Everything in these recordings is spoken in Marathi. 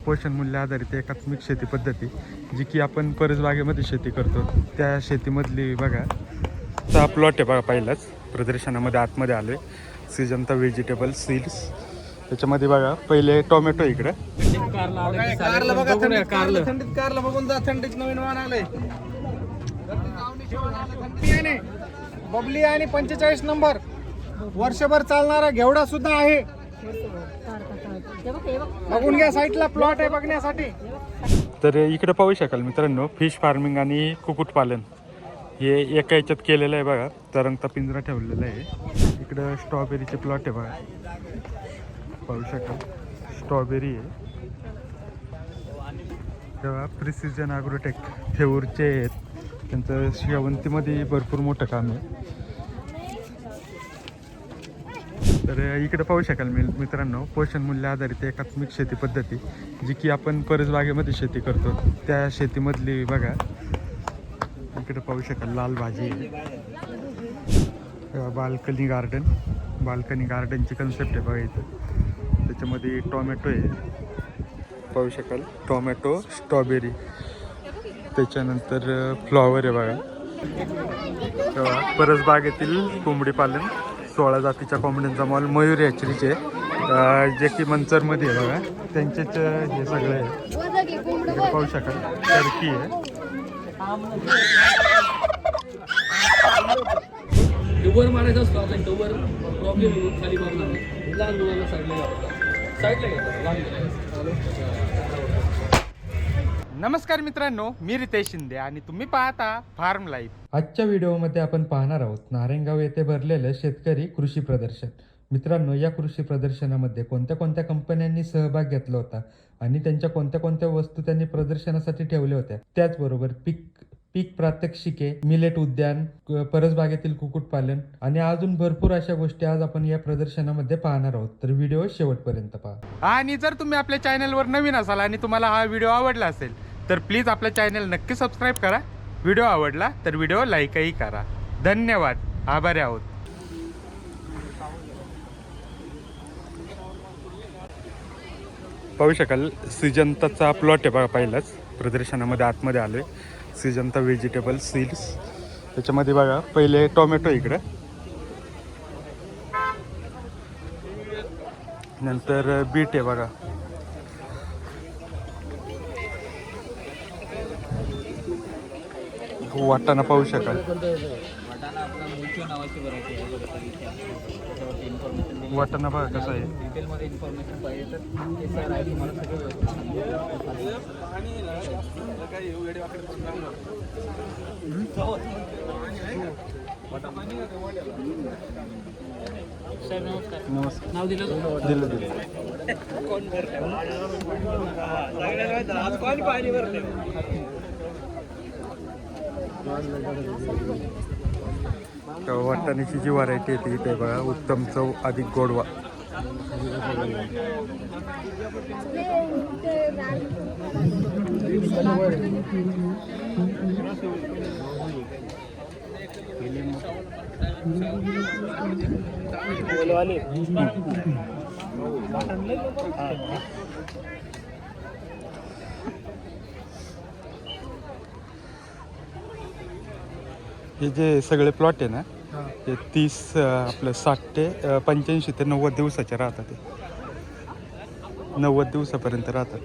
पोषण मूल्य आधारित एकात्मिक शेती पद्धती जी की आपण परसबागेमध्ये शेती करतो त्या शेतीमधली बघा हा प्लॉट आहे बघा. पहिलाच प्रदर्शनामध्ये आतमध्ये आले सिजंता व्हेजिटेबल सीड्स. त्याच्यामध्ये बघा पहिले टोमॅटो इकडे कारला बघून जा. थंडीत नवीन वाहन आलंय बबली आणि 45 नंबर वर्षभर चालणारा घेवडा सुद्धा आहे. बघून घ्या साईडला प्लॉट आहे बघण्यासाठी. तर इकडे पाहू शकाल मित्रांनो फिश फार्मिंग आणि कुक्कुटपालन हे एका याच्यात केलेलं आहे बघा. तरंगता पिंजरा ठेवलेला आहे. इकडं स्ट्रॉबेरीचे प्लॉट आहे बघा. पाहू शकाल स्ट्रॉबेरी आहे तेव्हा प्रिसिजन ॲग्रोटेक थेऊरचे आहेत. त्यांचं शेवंतीमध्ये भरपूर मोठं काम आहे. तर इकडे पाहू शकाल मित्रांनो पोषण मूल्य आधारित एकात्मिक शेती पद्धती जी की आपण परसबागेमध्ये शेती करतो त्या शेतीमधली बघा. इकडे पाहू शकाल लाल भाजी आहे. बाल्कनी गार्डनची कन्सेप्ट आहे बघा इथं. त्याच्यामध्ये टोमॅटो आहे पाहू शकाल. टोमॅटो स्ट्रॉबेरी त्याच्यानंतर फ्लॉवर आहे बघा. परसबागेतील कोंबडी पालन 16 जातीच्या कोंबड्यांचा मॉल मयूर हॅचरीचे जे की मंचरमध्ये आहे बघा. त्यांचेच हे सगळे आहे. पाहू शकाल टर्की आहे. वर मारायचा असतो आपण तो वर प्रॉब्लेम होऊन खाली मारणार लहान मुलांना साईडला नमस्कार मित्रांनो, मी रितेश शिंदे आणि तुम्ही पाहता फार्म लाईफ. आजच्या व्हिडिओमध्ये आपण पाहणार आहोत नारायणगाव येथे भरलेलं शेतकरी कृषी प्रदर्शन. मित्रांनो, या कृषी प्रदर्शनामध्ये कोणत्या कोणत्या कंपन्यांनी सहभाग घेतला होता आणि त्यांच्या कोणत्या कोणत्या वस्तू त्यांनी प्रदर्शनासाठी ठेवल्या होत्या, त्याचबरोबर पीक प्रात्यक्षिके, मिलेट उद्यान, परसबागेतील कुक्कुटपालन आणि अजून भरपूर अशा गोष्टी आज आपण या प्रदर्शनामध्ये पाहणार आहोत. तर व्हिडिओ शेवटपर्यंत पहा. आणि जर तुम्ही आपल्या चॅनलवर नवीन असाल आणि तुम्हाला हा व्हिडिओ आवडला असेल तर प्लीज आपल्या चॅनल नक्की सबस्क्राईब करा. व्हिडिओ आवडला तर व्हिडिओ लाईकही करा. धन्यवाद, आभारी आहोत. पाहू शकाल सिजंताचा प्लॉट आहे बघा. पहिलाच प्रदर्शनामध्ये आतमध्ये आलोय सिजंता व्हेजिटेबल सीड्स. त्याच्यामध्ये बघा पहिले टोमॅटो इकडे, नंतर बीट आहे बघा. वाटाणा पाहू शकाल. वाटाणा बघा कसा आहे. डिटेलमध्ये इन्फॉर्मेशन पाहिजे तर हे सर आहे तुम्हाला सगळं नमस्कार. नाव दिलं दिलं वाटाण्याची जी व्हरायटी आहे ती बघा. उत्तम चव अधिक गोडवा. हे जे सगळे प्लॉट आहे ना ते 30 आपलं 60 ते 85 ते 90 दिवसाचे राहतात. ते 90 दिवसापर्यंत राहतात.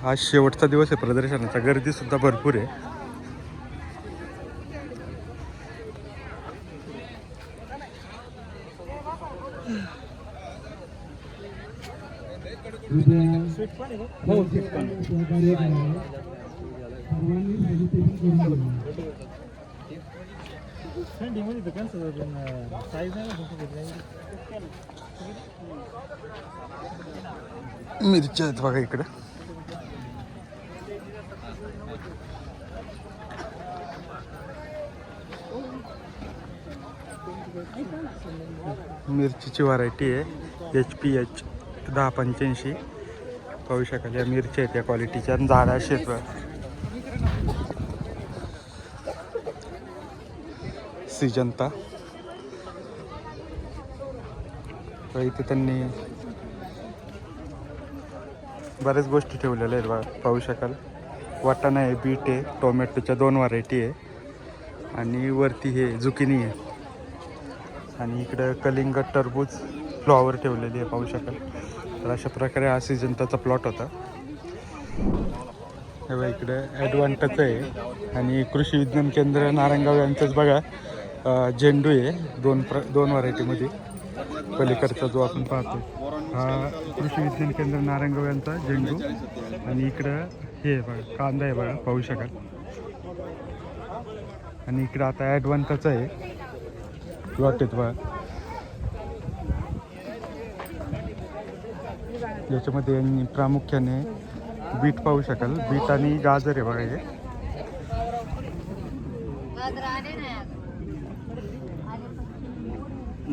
आज शेवटचा दिवस आहे प्रदर्शनाचा. गर्दीसुद्धा भरपूर आहे. मिरच्या आहेत बघा इकडे. मिरचीची व्हरायटी आहे HPH 1085. पाहू शकाल या मिरच्या आहेत या क्वालिटीच्या. झाडा शेत सिजंता. इथे त्यांनी बऱ्याच गोष्टी ठेवलेल्या आहेत बघा, पाहू शकाल. वाटाणा आहे, बीट आहे, टोमॅटोच्या 2 व्हरायटी आहे आणि वरती हे झुकिनी आहे. आणि इकडं कलिंगड, टरबूज, फ्लॉवर ठेवलेली आहे, पाहू शकाल. तर अशा प्रकारे हा सिजंताचा प्लॉट होता. हे बघा इकडं ॲडव्हान्टच आहे आणि कृषी विज्ञान केंद्र नारायणगाव यांचंच बघा. झेंडू आहे 2 व्हरायटीमध्ये. पलीकडचा जो आपण पाहतो हा कृषी विज्ञान केंद्र नारायणगाव यांचा झेंडू. आणि इकडं हे बघा कांदा आहे बघा, पाहू शकाल. आणि इकडं आता ॲडव्हान्टच आहे प्लॉट आहेत बघा. याच्यामध्ये यांनी प्रामुख्याने बीट पाहू शकाल. बीट आणि गाजर आहे बघा हे.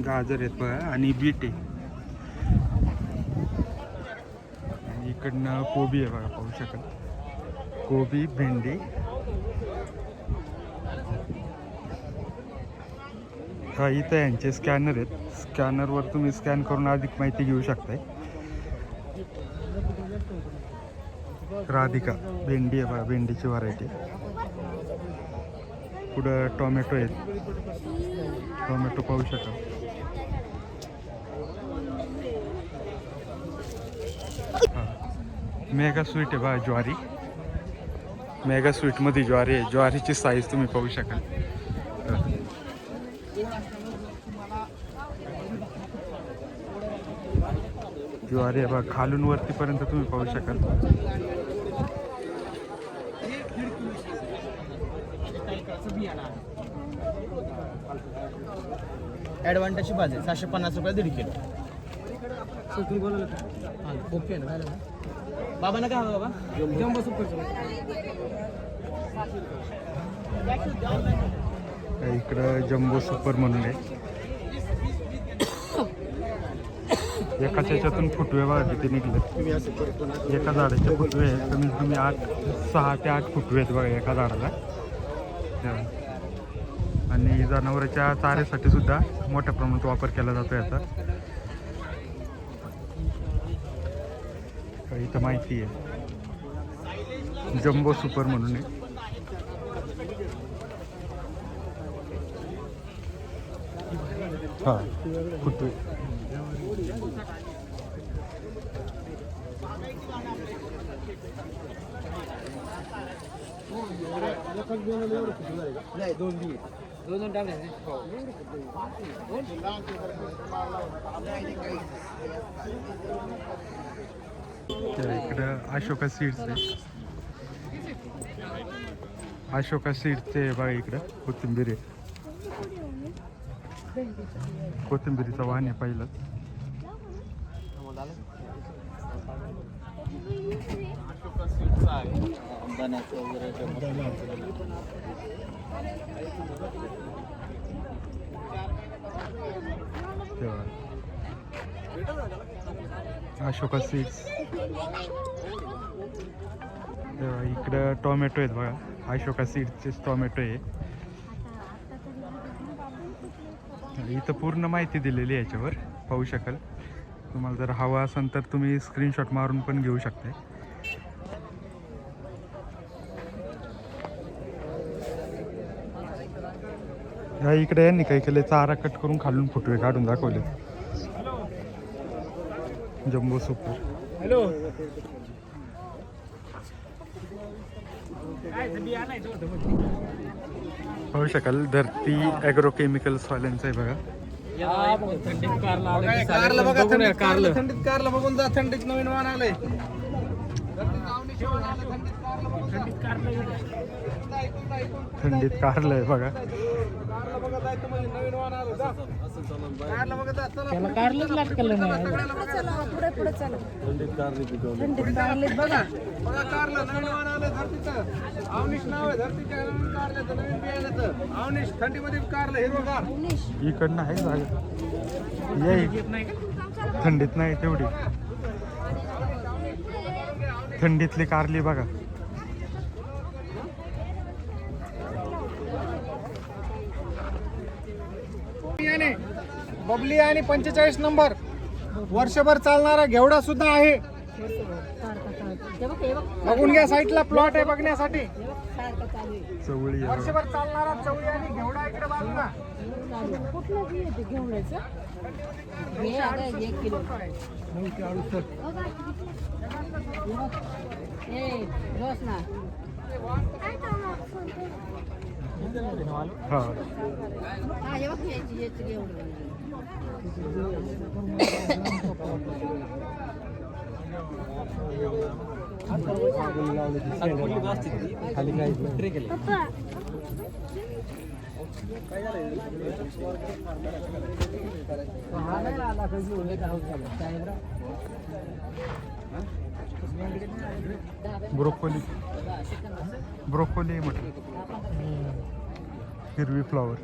गाजर आहेत बघा आणि बीट आहे. आणि इकडनं कोबी आहे बघा, पाहू शकाल. कोबी, भेंडी. हा इथं यांचे स्कॅनर आहेत. स्कॅनरवर तुम्ही स्कॅन करून अधिक माहिती घेऊ शकताय. राधिका भेंडी आहे बघा, भेंडीची व्हरायटी. पुढं टोमॅटो आहेत, टोमॅटो पाहू शकाल. मेगा स्वीट आहे बघा, ज्वारी. मेगा स्वीटमध्ये ज्वारी आहे. ज्वारीची साईज तुम्ही पाहू शकाल. ज्वारी आहे बघा, खालून वरतीपर्यंत तुम्ही पाहू शकाल. ॲडव्हान्टेजची बाजू 750 रुपये 1.5 किलो. ओके ना बाबा ना काय हवं बाबा? Jumbo super. इकडं जम्बो सुपर म्हणून आहे. एकाच्या याच्यातून फुटवे बघा किती निघले. एका झाडाचे फुटवे कमीत कमी 6 ते 8 फुटवे आहेत बघा एका झाडाला. आणि जनावरांच्या चाऱ्यासाठी सुद्धा मोठ्या प्रमाणात वापर केला जातो याचा. इथं माहिती आहे जम्बो सुपर म्हणून आहे. हां फुटवे. इकडं अशोका सीड्स आहे. अशोका सीड्सचे बघा इकडं कोथिंबीर आहे. कोथिंबीरीचा वाण आहे पहिलं. अशोका सीड्स. इकडं टोमॅटो आहेत बघा, अशोका सीड्सचे टोमॅटो आहे. इथं पूर्ण माहिती दिलेली आहे याच्यावर, पाहू शकाल. तुम्हाला जर हवा असेल तर तुम्ही स्क्रीनशॉट मारून पण घेऊ शकता. ह्या इकडे यांनी काही केले, चारा कट करून खालून फुटवे काढून दाखवले. Jumbo super. हॅलो पाहू शकाल धरती ॲग्रो केमिकल्स वाल्यांचं आहे बघा. कारला बघा, थंडीत कारला बघून जा. थंडीत नवीन वाण आलंय. थंडीत कारलं आहे बघा. कारलंच लागलं नाही. पुढे पुढे चला. थंडीत कारले बघा बघा. कारलं नवीन वाण आलं धरतीचं. अवनीश नाव आहे धरतीच्या नवीन कारल्याचं, नवीन बियाण्याचं. अवनीश थंडीमध्ये कारलं हिरवगार. इकडनं आहे जागा. येईल थंडीत नाही तेवढी. थंडीतली कारली बघा. बबली आणि 45 नंबर वर्षभर चालणारा घेवडा सुद्धा आहे. बघून घ्या, साईडला प्लॉट आहे बघण्यासाठी. चवळी आहे बघा. वर्षभर चालणारा चवळी आणि घेवडा इकडे बाजूला. कुठलं बी येते घेवड्याचं? हे आता 1 किलो. ए, रोज ना. हा हा, हे बघ, याची घेवडं. ब्रोकोली ब्रोकोली म्हटलं, हिरवी फ्लॉवर.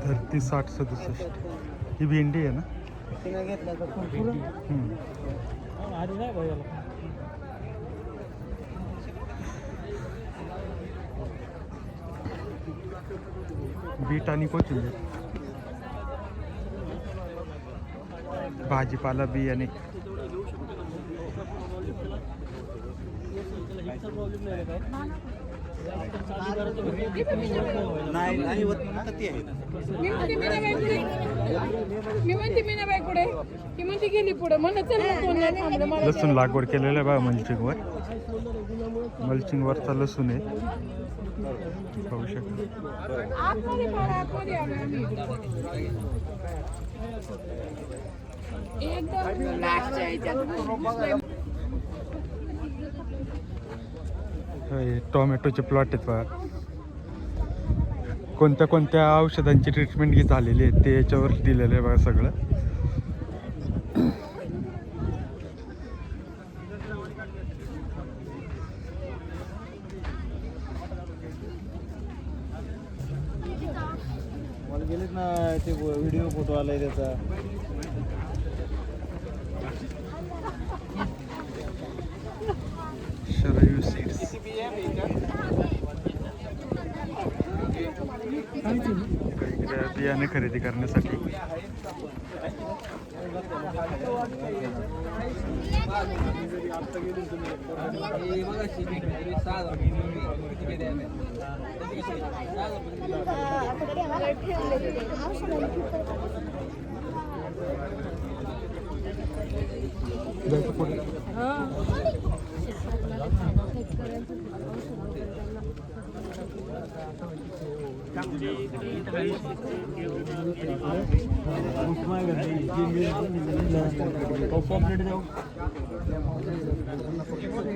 धरती 60-67. ही भेंडी आहे ना? हम्म. बीट आणि कोथिंबीर. भाजीपाला बियाणे. मी म्हणते मीनाबाई पुढे, ती म्हणते गेली पुढे, म्हणत चल मग कोण नाही थांबलं मला. लसूण लागवड केलेलं आहे बघा मल्चिंगवर. मल्चिंगवरचा लसूण आहे, पाहू शकता. आतमध्ये फार आतमध्ये आलो आम्ही. एकदम लास्टच्या ह्याच्यात. हे टोमॅटोचे प्लॉट आहेत बघा. कोणत्या कोणत्या औषधांची ट्रीटमेंट झालेली आहे ते याच्यावर दिलेलं आहे बघा सगळं. मला गेलेत ना ते व्हिडिओ फोटो आलाय त्याचा. शरयू सीड्स. इकडे बियाणे खरेदी करण्यासाठी. जायचं पुढे.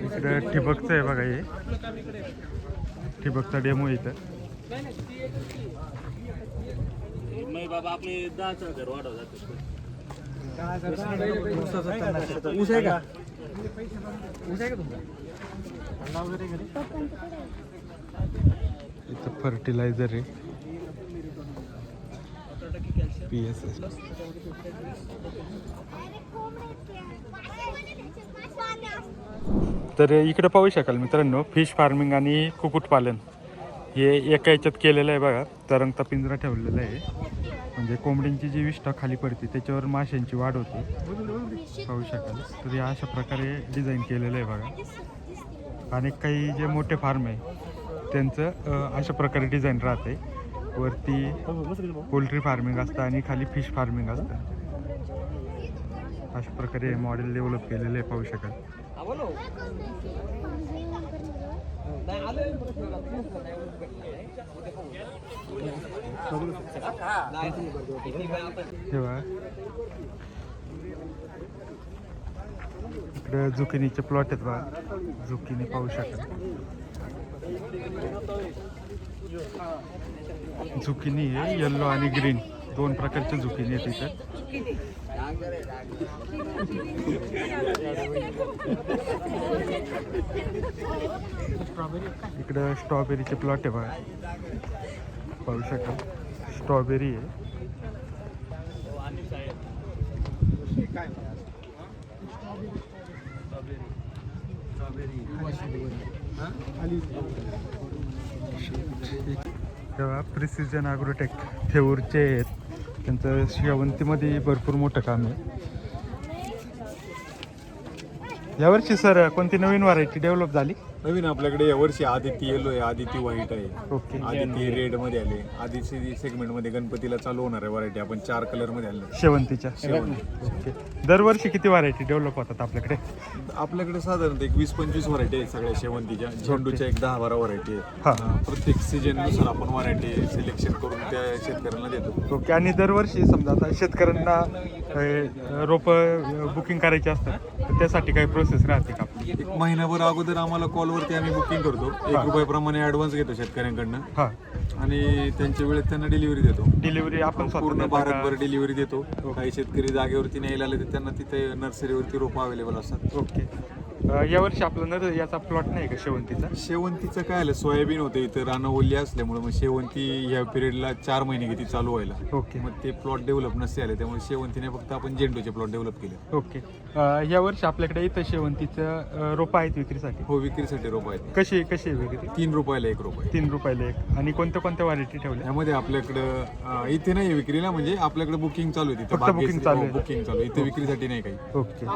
इकडे ठिबकचं आहे बघा. हे ठिबकचा डेमो इथं. बाबा आपले 10,000 घर वाढवतात. ऊस आहे का? ऊस आहे का तुमचा? इथं फर्टिलायझर आहे, PSS. तर इकडे पाहू शकाल मित्रांनो, फिश फार्मिंग आणि कुक्कुटपालन हे एका याच्यात केलेलं आहे बघा. तरंगता पिंजरा ठेवलेला आहे, म्हणजे कोंबडींची जी विष्ठा खाली पडते त्याच्यावर माशांची वाढ होते, पाहू शकाल. तर या अशा प्रकारे डिझाईन केलेलं आहे बघा. अनेक काही जे मोठे फार्म आहे त्यांचं अशा प्रकारे डिझाईन राहते. वरती पोल्ट्री फार्मिंग असतं आणि खाली फिश फार्मिंग असतं. अशा प्रकारे मॉडेल डेव्हलप केलेलं आहे, पाहू शकाल. तेव्हा इकडे झुकिनीचे प्लॉट आहेत बघा. झुकिनी पाहू शकाल. झुकिनी आहे येल्लो आणि ग्रीन, दोन प्रकारचे झुकिनी आहेत इथं. इकडं स्ट्रॉबेरीचे प्लॉट आहे बघा, पाहू शकाल. स्ट्रॉबेरी आहे. तेव्हा प्रिसिजन ॲग्रोटेक थेऊरचे आहेत. त्यांचं शेवंतीमध्ये भरपूर मोठं काम आहे. यावर्षी सर कोणती नवीन व्हरायटी डेव्हलप झाली? नवीन आपल्याकडे यावर्षी आदिती येलो आहे, आदिती व्हाईट आहे, ओके. आदिती रेड मध्ये आले. आदिती सेगमेंट मध्ये गणपतीला चालू होणार आहे व्हरायटी. आपण 4 कलर मध्ये आणले. शेवंतीच्या. ओके. दरवर्षी किती व्हरायटी डेव्हलप होतात आपल्याकडे? आपल्याकडे साधारणतः एक 20-25 व्हरायटी आहे सगळ्या शेवंतीच्या. झेंडूच्या एक 10-12 व्हरायटी हा. आहे. प्रत्येक सीजन नुसार आपण व्हरायटी सिलेक्शन करून त्या शेतकऱ्यांना देतो. ओके. आणि दरवर्षी समजा आता शेतकऱ्यांना रोप बुकिंग करायची असतात तर त्यासाठी काही प्रोसेस राहते का आपली? एक महिनाभर अगोदर आम्हाला कॉलवरती आम्ही बुकिंग करतो. 1 रुपयाप्रमाणे ऍडव्हान्स घेतो शेतकऱ्यांकडनं हां. आणि त्यांच्या वेळेत त्यांना डिलिव्हरी देतो. डिलिव्हरी आपण स्वतः पूर्ण देता का? भारतभर डिलिव्हरी देतो. काही शेतकरी जागेवरती न्यायला आले तर त्यांना तिथे नर्सरीवरती रोपं अवेलेबल असतात. ओके. यावर्षी आपलं नर याचा प्लॉट नाही का शेवंतीचा? शेवंतीचं काय आलं, सोयाबीन होतं इथं, रानं ओली असल्यामुळे मग शेवंती ह्या पिरियडला 4 महिने घेते चालू व्हायला. ओके. मग ते प्लॉट डेव्हलप नसते आले, त्यामुळे शेवंतीने फक्त आपण झेंडूचे प्लॉट डेव्हलप केले. ओके. यावर्षी आपल्याकडे इथं शेवंतीचं रोपं आहेत विक्रीसाठी? हो, विक्रीसाठी रोपं आहेत. कशी कशी आहे विक्री? 3 रुपयाला 1 रुपये. 3 रुपयाला एक. आणि कोणत्या कोणत्या व्हरायटी ठेवल्या? यामध्ये आपल्याकडं इथे नाही विक्रीला, म्हणजे आपल्याकडे बुकिंग चालू आहे तिथे. फक्त booking चालू आहे. बुकिंग चालू आहे इथे, विक्रीसाठी नाही काही. ओके.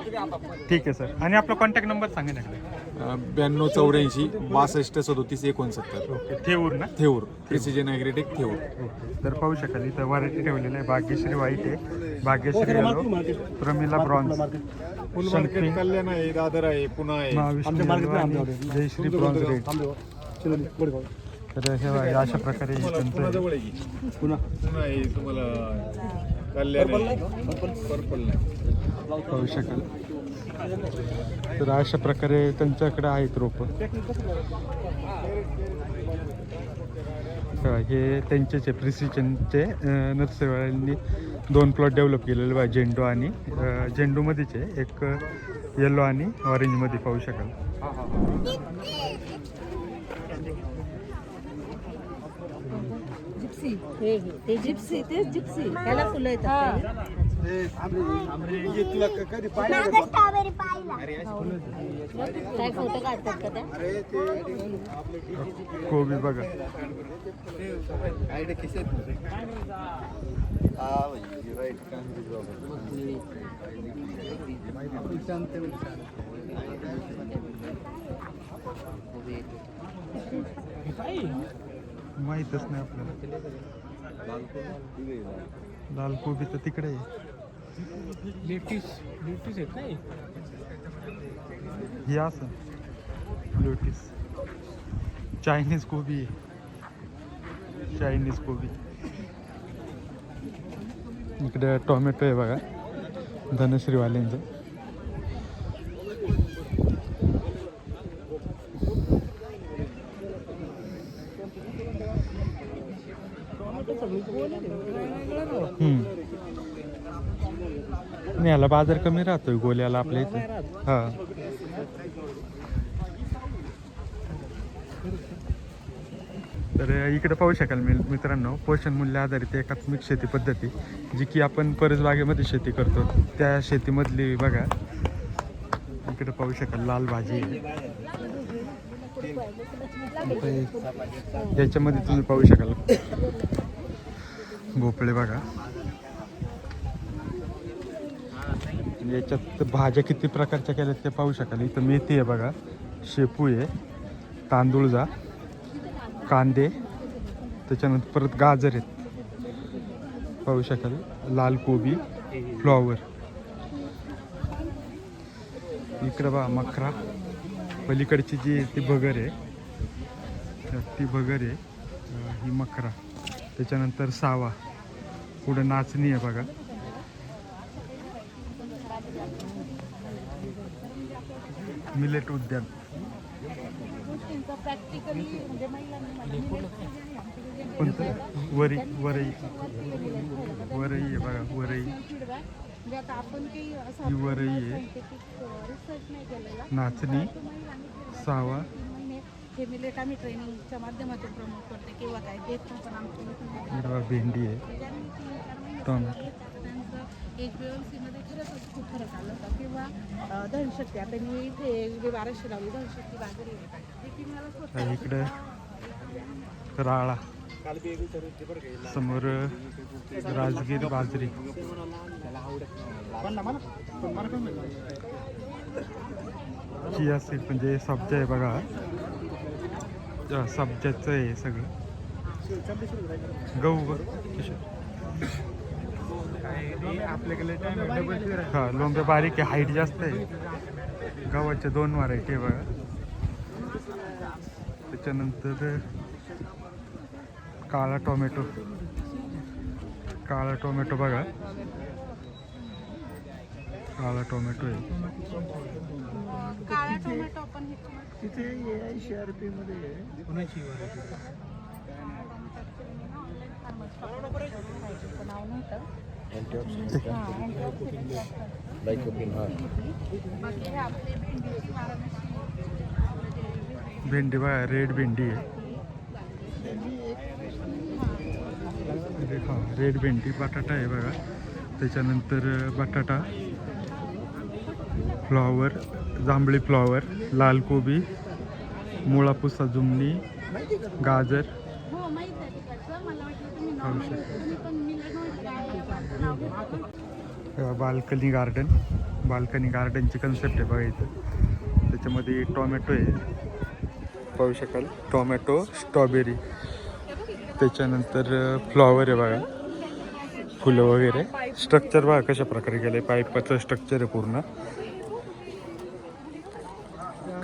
ठीक आहे सर. आणि आपला कॉन्टॅक्ट नंबर सांगा ना. 9284 62 37 69. ओके. थेऊर ना? Theur, precision agrotech Theur. Okay. तर पाहू शकाल इथं व्हरायटी ठेवलेलं आहे. भाग्यश्री व्हाईट आहे, भाग्यश्री येलो, प्रमिला ब्रॉन्झ, शंकरी, कल्याण आहे, दादर आहे, पुणा आहे. महाविष्णू येलो आणि जयश्री ब्रॉन्झ रेड. तर हे बघा, अशा प्रकारे त्यांचं आहे. जवळ आहे की पुणा आहे तुम्हाला, कल्याण आहे, पर्पल नाही. पाहू शकाल. तर अशा प्रकारे त्यांच्याकडे आहेत रोपं. हे त्यांचेच आहे प्रिसिजनचे. नर्सरीवाल्यांनी 2 प्लॉट डेव्हलप केलेले बघा, झेंडू आणि झेंडूमध्येच आहे, एक येलो आणि ऑरेंजमध्ये पाहू शकाल. जिप्सी ते जिप्सी तेच जिप्सी त्याला फुलं येतात. काय फोटो काढतात का त्या? कोबी बघा. माहीतच नाही आपल्याला. लाल कोबी तर तिकडे आहे. लेटीस आहे काय? हे असं लोटीस. चायनीज कोबी आहे, चायनीज कोबी. इकडे टोमॅटो आहे बघा, धनश्रीवाल्यांचं. नाही, याला बाजार कमी राहतोय गोल्याला आपल्या इथे. हां. तर इकडे पाहू शकाल मित्रांनो, पोषण मूल्य आधारित एकात्मिक शेती पद्धती, जी की आपण परसबागेमध्ये शेती करतो त्या शेतीमधली बघा. इकडे पाहू शकाल लाल भाजी आहे. याच्यामध्ये तुम्ही पाहू शकाल भोपळे बघा. याच्यात भाज्या किती प्रकारच्या केल्यात ते पाहू शकाल. इथं मेथी आहे बघा, शेपू आहे, तांदूळ जा, कांदे, त्याच्यानंतर परत गाजर आहेत पाहू शकाल, लाल कोबी, फ्लॉवर. इकडं बघा मकरा. पलीकडची जी ती बगर आहे, ती बगर आहे, ही मकरा. त्याच्यानंतर सावा, पुढं नाचणी आहे बघा. मिलेट उद्यान. कोणतं? वरई वरई वरई आहे बघा, वरई. ही वरई आहे, नाचणी, सावा. हे मिलेट आम्ही ट्रेनिंगच्या माध्यमातून प्रमोट करते किंवा काय देतो पण हिरवा भेंडी आहे, टोमॅटो. HbA1c खरंच खूप फरक आला होता. किंवा धनशक्ती, आता मी इथे 1200 लावली धनशक्ती बाजारी. इकडे राळा. समोर राजगीर बाजरी. चिया सीड म्हणजे सब्जा आहे बघा. सब्जाचं आहे सगळं. गहू हा लोंबे बारीक आहे, हाईट जास्त आहे. गव्हाच्या 2 व्हरायटी आहे बघा. त्याच्यानंतर काळा टोमॅटो बघा. काळा टोमॅटो आहे. काळा टोमॅटो पण तिथे 80 रुपये कोणाची नाव नव्हतं. भेंडी बघा, रेड भेंडी आहे. हा रेड भेंडी. बटाटा आहे बघा. त्याच्यानंतर बटाटा, फ्लॉवर, जांभळी फ्लॉवर, लाल कोबी, मुळा पुसा जुमणी, गाजर. हो माहित आहे तिकडचं. मला वाटलं तुम्ही नाव माहित आहे. पण मी बाल्कनी गार्डनची कन्सेप्ट आहे बघा इथं. त्याच्यामध्ये टोमॅटो आहे, पाहू शकाल. Tomato, strawberry. त्याच्यानंतर फ्लॉवर आहे बघा, फुलं वगैरे. स्ट्रक्चर बघा कशा प्रकारे गेलं आहे. पाईपाचं स्ट्रक्चर आहे पूर्ण.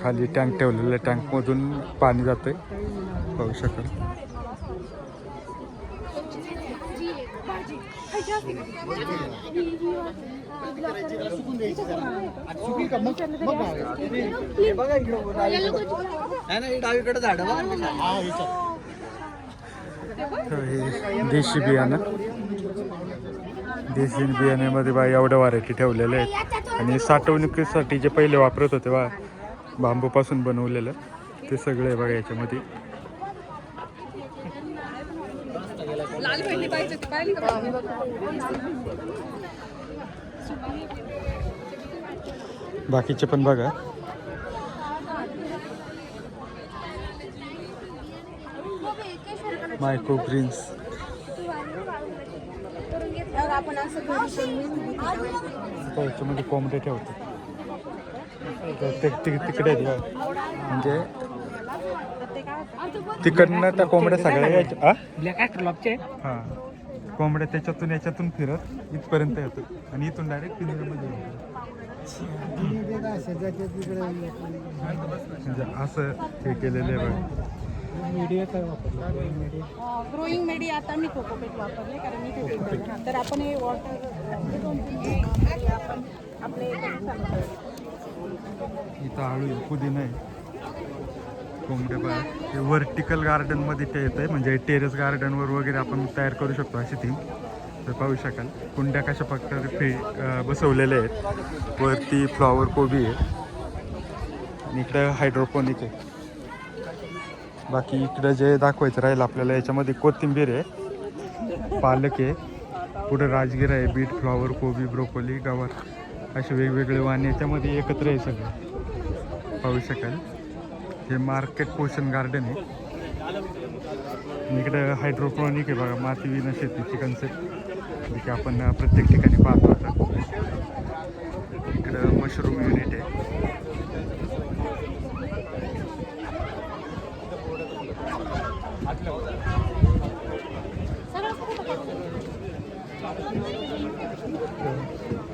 खाली टँक ठेवलेलं आहे, टँकमधून पाणी जातं आहे, पाहू शकाल. डावीकडे झाड हे देशी बियाण्यामध्ये बा एवढ्या व्हरायटी ठेवलेल्या आहेत. आणि साठवणुकीसाठी जे पहिले वापरत होते बा बांबूपासून बनवलेलं, ते सगळे बघा याच्यामध्ये. बाकीचे पण बघा. Micro greens. याच्यामध्ये कोंबडे ठेवते. तिकडे आहेत बघा. म्हणजे तिकडनं त्या कोंबड्या सगळ्या ब्लॅक ॲस्ट्रोलॉपचे. हां, कोंबड्या याच्यातून फिरत इथपर्यंत येतात आणि इथून डायरेक्ट पिंजऱ्यामध्ये येतात. म्हणजे असं हे केलेलं आहे बघा. ग्रोईंग मीडिया आता मी कोकोपीट वापरले, कारण मी ते तर आपण हे वॉटर आपण आपले इथं आळू आहे, पुदिना आहे, कोंबड्या बघा. हे व्हर्टिकल गार्डनमध्ये ते येतं आहे, म्हणजे टेरेस गार्डनवर वगैरे आपण तयार करू शकतो अशी थीम. तर पाहू शकाल कुंड्या कशा प्रकारे बसवलेल्या आहेत. वरती फ्लॉवर कोबी आहे आणि इकडं हायड्रोपोनिक आहे. बाकी इकडं जे दाखवायचं राहील आपल्याला, याच्यामध्ये कोथिंबीर आहे, पालक आहे, पुढे राजगिरा आहे, बीट, फ्लॉवर कोबी, ब्रोकोली, गवार, असे वेगवेगळे वाणे याच्यामध्ये एकत्र आहे सगळं, पाहू शकाल. हे मार्केट पोषण गार्डन आहे. इकडं हायड्रोपोनिक आहे बघा, माती विना शेतीची कन्सेप्ट, जी की आपण प्रत्येक ठिकाणी पाहतो आता. इकडं मशरूम युनिट आहे.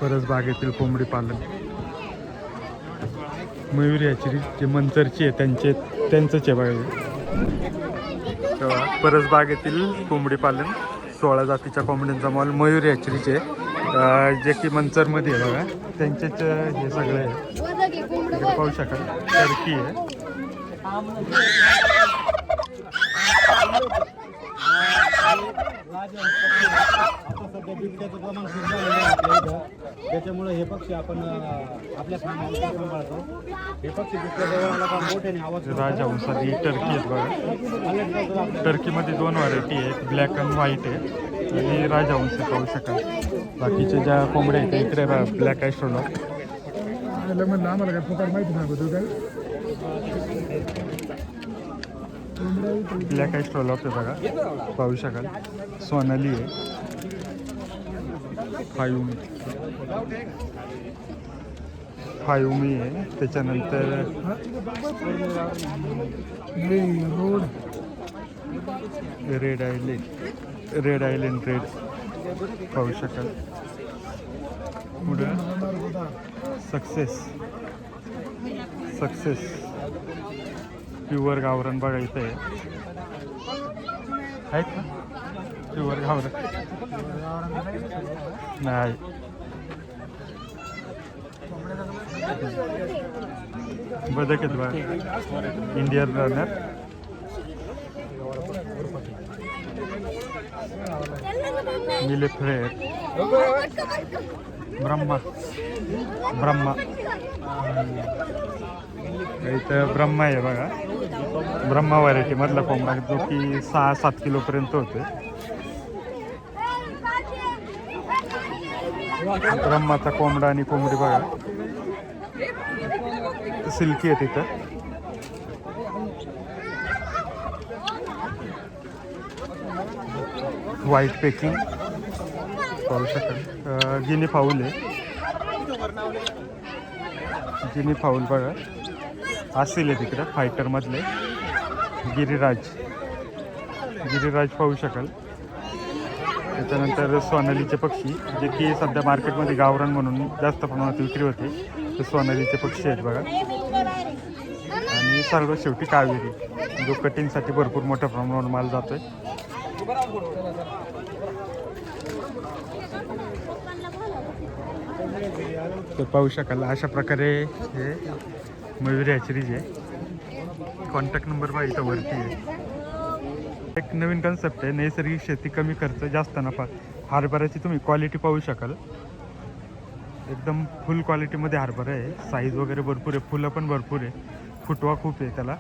परस बागेतील कोंबडी पालन. मयुरी हॅचरी जे मंचरची आहे त्यांचंच आहे बघा. परस बागेतील कोंबडी पालन, 16 जातीच्या कोंबड्यांचा मॉल मयुरी हॅचरीचे, जे की मंचरमध्ये आहे बघा. त्यांचेच हे सगळे आहे. पाहू शकाल टर्की आहे. बिबट्याचं प्रमाण खूप झालेलं आहे आपल्या इथं, त्याच्यामुळे हे पक्षी आपण आपल्या सांभाळतो. हे पक्षी बिबट्याजवळ आला का मोठ्याने आवाज. राजहंसाची टर्की आहेत बघा. टर्कीमध्ये 2 व्हरायटी आहे, एक ब्लॅक अँड व्हाईट आहे आणि राजहंस पाहू शकाल. बाकीचे ज्या कोंबड्या आहेत इकडे ब्लॅक ॲस्ट्रोलॉप. म्हणलं आम्हाला काय प्रकार माहिती नाही काय. ब्लॅक आय स्ट्रॉलॉप आहे बघा, पाहू शकाल. सोनाली आहे, फायुमी आहे. त्याच्यानंतर रेड आयलँड रेड पाहू शकाल. पुढं सक्सेस प्युअर गावरान बघा इथं आहे. आहेत ना प्युअर गावरान? नाही. बदक आहेत बघा, इंडियन रनर. मिलेफ्रेड, ब्रह्मा इथं ब्रह्मा आहे बघा. ब्रह्मा व्हरायटी मधला कोंबडा जो की 6-7 किलोपर्यंत होते. ब्रह्माचा कोंबडा आणि कोंबडी बघा, सिल्की आहे तिथं. व्हाईट पेकिंग पाहू शकाल. गिनी फाऊल आहे, गिनी फाऊल बघा. असेल आहे तिकडं फायटरमधले. गिरिराज पाहू शकाल. त्याच्यानंतर सोनालीचे पक्षी जे की सध्या मार्केटमध्ये गावरान म्हणून जास्त प्रमाणात विक्री होते, ते सोनालीचे पक्षी आहेत बघा. आणि सर्वात शेवटी कावेरी, जो कटिंगसाठी भरपूर मोठ्या प्रमाणावर माल जातोय. तर पाहू शकाल अशा प्रकारे हे मयुरी हॅचरीज आहे. कॉन्टॅक्ट नंबर बघा इथं वरती आहे. एक नवीन कन्सेप्ट आहे, नैसर्गिक शेती कमी खर्च जास्त नफा. हरभऱ्याची तुम्ही क्वालिटी पाहू शकाल, एकदम फुल क्वालिटीमध्ये हरभरा आहे. साईज वगैरे भरपूर आहे, फुलं पण भरपूर आहे, फुटवा खूप आहे त्याला,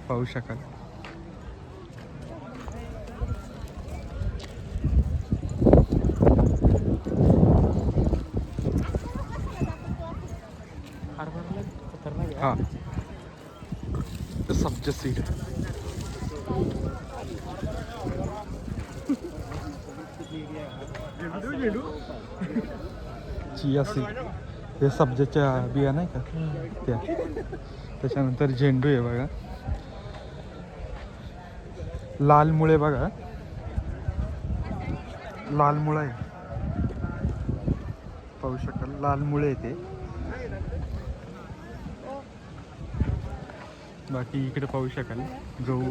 पाहू शकाल. हां, सब्जा सीड चिया सीड, हे सब्जाच्या बिया नाही का त्या. त्याच्यानंतर झेंडू आहे बघा. लाल मुळे बघा, लाल मुळा आहे, पाहू शकाल. लाल मुळे येते. बाकी इकडे पाहू शकाल गहू.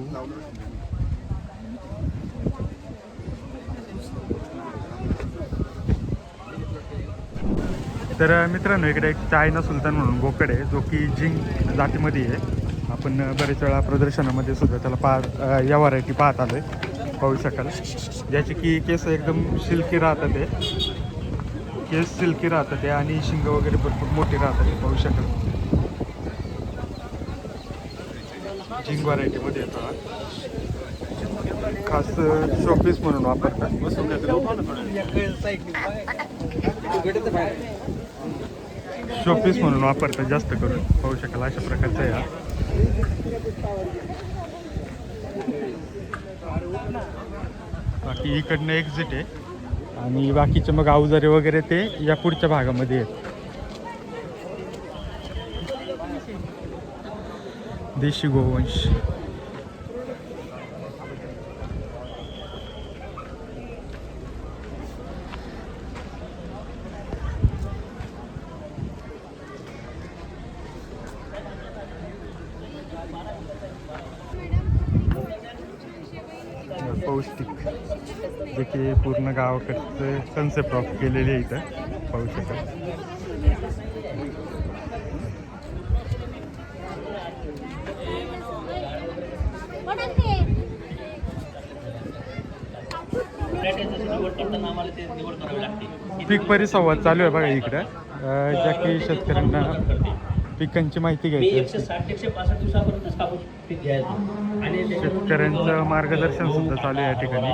तर मित्रांनो इकडे एक चायना सुलतान म्हणून बोकड आहे, जो की जिंग जातीमध्ये आहे. आपण बरेच वेळा प्रदर्शनामध्ये सुद्धा त्याला या व्हरायटी पाहत आलो आहे, पाहू शकाल. ज्याचे की केस एकदम सिल्की राहतात, केस सिल्की राहतात आणि शिंग वगैरे भरपूर मोठी राहतात, पाहू शकाल. जिंग व्हरायटीमध्ये येतो, खास शोपीस म्हणून वापरतात. शोपीस म्हणून वापरतात जास्त करून, पाहू शकाल अशा प्रकारचा आहे. बाकी इकडनं एक्झिट आहे आणि बाकीचे मग अवजारे वगैरे ते या पुढच्या भागामध्ये आहेत. देशी गोवंश. पौष्टिक, जे की पूर्ण गावाकडचं कन्सेप्ट ऑफ केलेले आहे इथं, पाहू शकाल. पीक परिसंवाद चालू आहे बघा इकडं, ज्या की शेतकऱ्यांना पिकांची माहिती घ्यायची, शेतकऱ्यांचं मार्गदर्शन सुद्धा चालू आहे या ठिकाणी.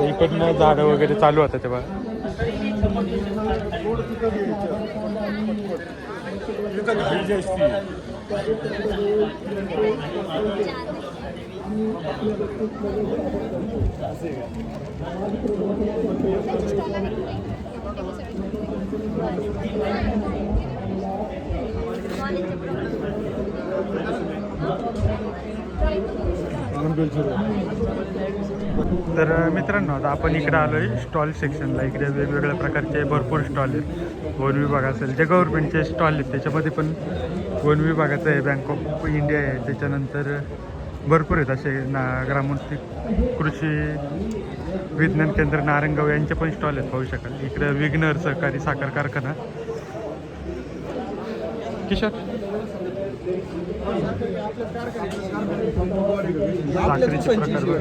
इकडनं झाडं वगैरे चालू होतं तेव्हा. तर मित्रांनो आता आपण इकडे आलोय स्टॉल सेक्शनला. इकडे वेगवेगळ्या प्रकारचे भरपूर स्टॉल आहेत. वन विभाग असेल, जे गव्हर्नमेंटचे स्टॉल आहेत त्याच्यामध्ये पण वन विभागाचं आहे, बँक ऑफ इंडिया आहे, त्याच्यानंतर भरपूर आहेत असे ग्रामोन्नती कृषी विज्ञान केंद्र नारायणगाव यांचे पण स्टॉल आहेत, पाहू शकाल. इकडे विघ्नर सहकारी साखर कारखाना. किशोर साखरेचे प्रकार बघ.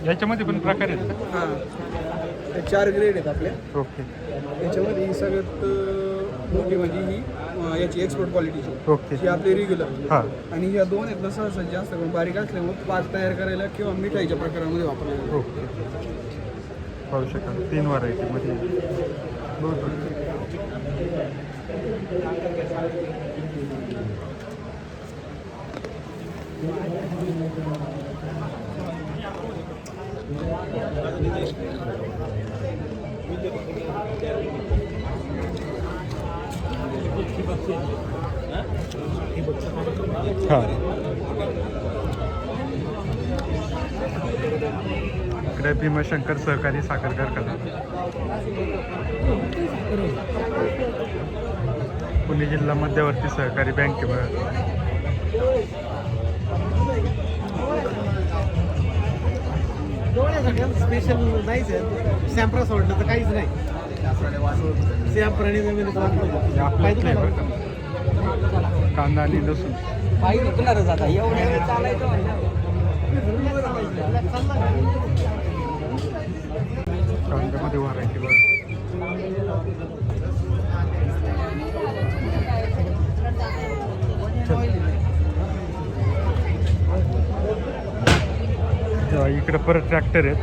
याच्यामध्ये पण प्रकार आहेत का? हां 4 ग्रेड आहेत आपल्या. ओके याच्यामध्ये ही सगळ्यात मोठी म्हणजे ही याची एक्सपोर्ट क्वालिटीची ओके ही आपली रेग्युलर. हां आणि ह्या दोन आहेत ना सहसा जास्त करून बारीक असल्यामुळे 5 तयार करायला किंवा मिठाईच्या प्रकारामध्ये वापरले जातात. ओके पाहू शकाल 3 व्हरायटीमध्ये. हां इकडे भीमाशंकर सहकारी साखर कारखाना, पुणे जिल्हा मध्यवर्ती सहकारी बँकेवर. स्पेशल नाहीच आहे. सॅम्परा सोडलं तर काहीच नाही. आपल्याच नाही बरं का. कांदा आणि लसूण. कांद्यामध्ये व्हरायटी बघ. इकडे परत ट्रॅक्टर आहेत.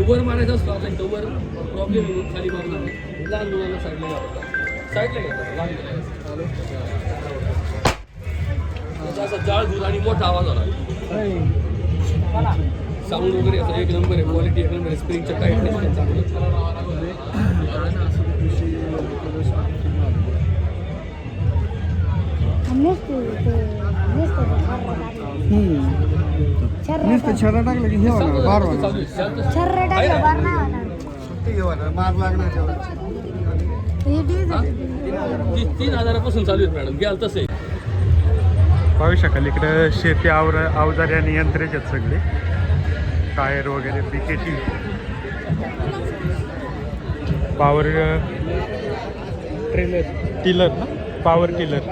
वर मारायचा असतो आपण तो वर प्रॉब्लेम म्हणून खाली मारून आणला. लहान मुलांना साईडला घ्यावं. साईडला घ्यायचं लहान मुलांना. असा जाळ दूध आणि मोठा आवाज आला. साऊंड वगैरे असं एक नंबर आहे, क्वालिटी एक नंबर आहे, स्प्रिंगच्या टाईटनेस चांगलं. छर्रा टाकलं की हे होणार बार होणार. मार लागणार. 3,000 चालू आहेत मॅडम, घ्याल तसे. पाहू शकाल इकडं शेती अवजारे आणि यंत्रेच आहेत सगळे. टायर वगैरे, पिकेटी, पॉवर टिलर ना, पॉवर टिलर.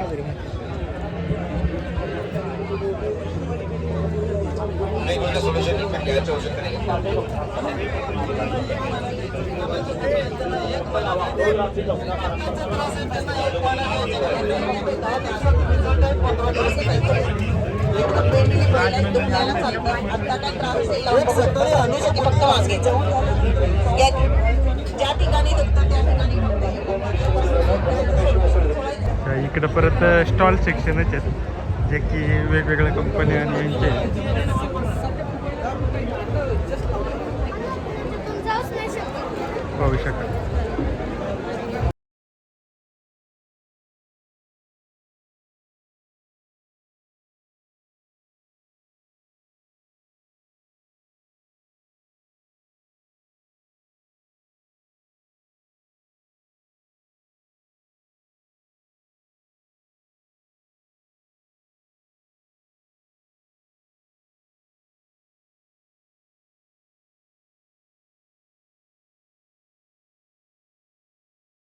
इकडं परत स्टॉल सेक्शनच आहेत, जे की वेगवेगळ्या कंपन्या आणि यांचे पाहू शकाल.